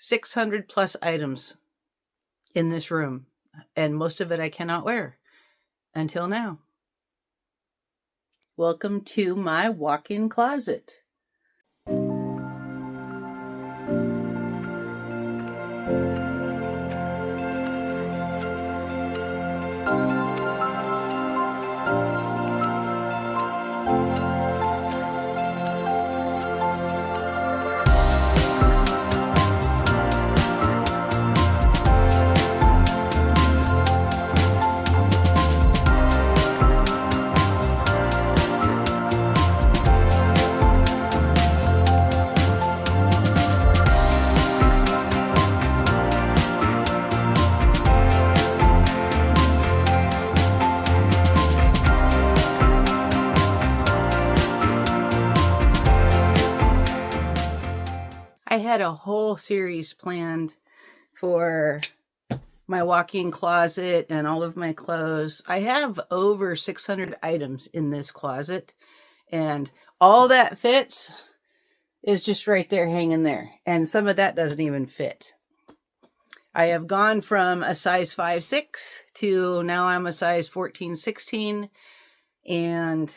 600 plus items in this room, and most of it I cannot wear until now. Welcome to my walk-in closet. I had a whole series planned for my walk-in closet and all of my clothes. I have over 600 items in this closet, and all that fits is just right there hanging there. And some of that doesn't even fit. I have gone from a size 5'6" to now I'm a size 14, 16. And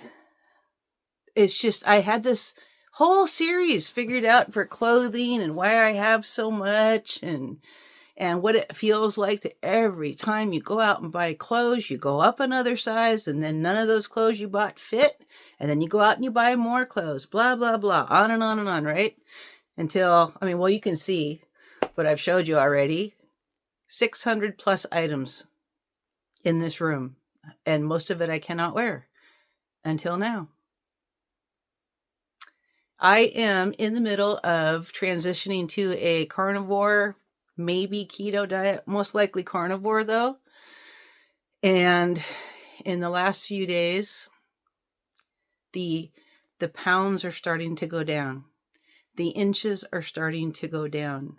it's just, I had this whole series figured out for clothing and why I have so much and what it feels like to every time you go out and buy clothes, you go up another size and then none of those clothes you bought fit. And then you go out and you buy more clothes, blah, blah, blah, on and on and on, right? Until, you can see what I've showed you already. 600 plus items in this room, and most of it I cannot wear until now. I am in the middle of transitioning to a carnivore, maybe keto diet, most likely carnivore though. And in the last few days, the pounds are starting to go down. The inches are starting to go down.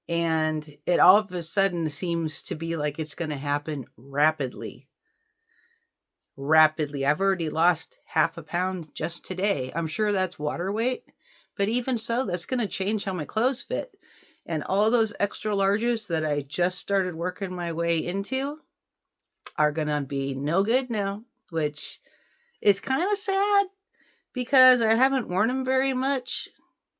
And it all of a sudden seems to be like it's going to happen rapidly. I've already lost half a pound just today. I'm sure that's water weight, but even so, that's going to change how my clothes fit. And all those extra larges that I just started working my way into are going to be no good now, which is kind of sad because I haven't worn them very much,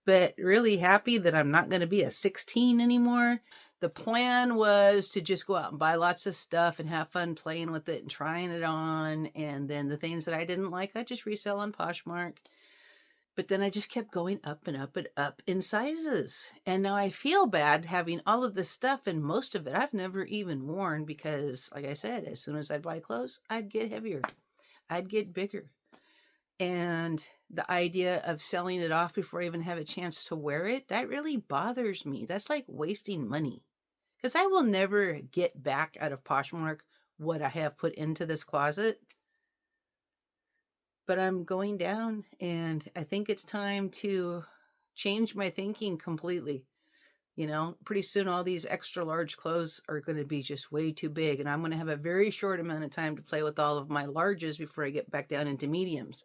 but really happy that I'm not going to be a 16 anymore. The plan was to just go out and buy lots of stuff and have fun playing with it and trying it on. And then the things that I didn't like, I just resell on Poshmark. But then I just kept going up and up and up in sizes. And now I feel bad having all of this stuff, and most of it I've never even worn because, like I said, as soon as I'd buy clothes, I'd get heavier. I'd get bigger. And the idea of selling it off before I even have a chance to wear it, that really bothers me. That's like wasting money. Because I will never get back out of Poshmark what I have put into this closet. But I'm going down, and I think it's time to change my thinking completely. Pretty soon all these extra large clothes are going to be just way too big, and I'm going to have a very short amount of time to play with all of my larges before I get back down into mediums.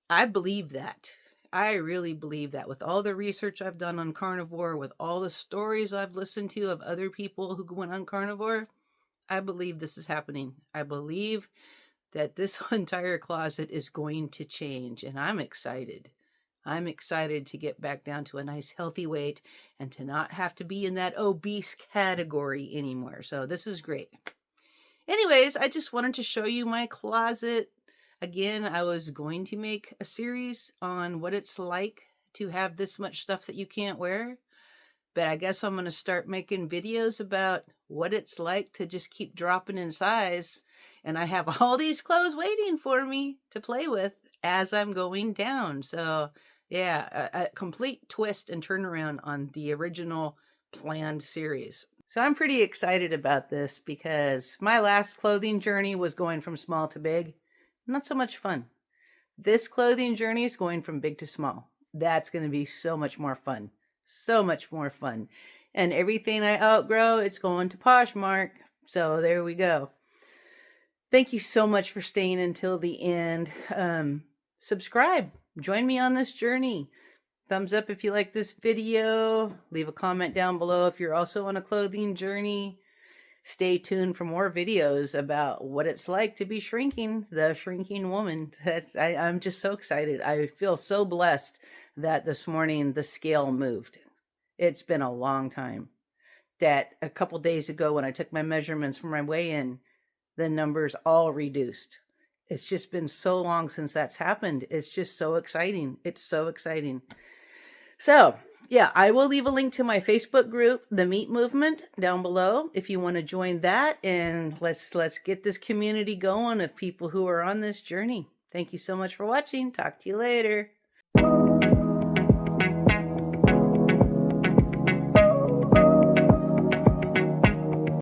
I believe that. I really believe that with all the research I've done on carnivore, with all the stories I've listened to of other people who went on carnivore, I believe this is happening. I believe that this entire closet is going to change, and I'm excited. I'm excited to get back down to a nice healthy weight and to not have to be in that obese category anymore. So this is great. Anyways, I just wanted to show you my closet. Again, I was going to make a series on what it's like to have this much stuff that you can't wear, but I guess I'm going to start making videos about what it's like to just keep dropping in size, and I have all these clothes waiting for me to play with as I'm going down. So yeah, a complete twist and turnaround on the original planned series. So I'm pretty excited about this because my last clothing journey was going from small to big. Not so much fun. This clothing journey is going from big to small. That's going to be so much more fun. So much more fun. And everything I outgrow, it's going to Poshmark. So there we go. Thank you so much for staying until the end. Subscribe. Join me on this journey. Thumbs up if you like this video. Leave a comment down below if you're also on a clothing journey. Stay tuned for more videos about what it's like to be shrinking, the shrinking woman. I'm just so excited. I feel so blessed that this morning the scale moved. It's been a long time. That a couple days ago when I took my measurements for my weigh-in, the numbers all reduced. It's just been so long since that's happened. It's just so exciting. It's so exciting. So, yeah, I will leave a link to my Facebook group, The Meat Movement, down below if you want to join that. And let's get this community going of people who are on this journey. Thank you so much for watching. Talk to you later.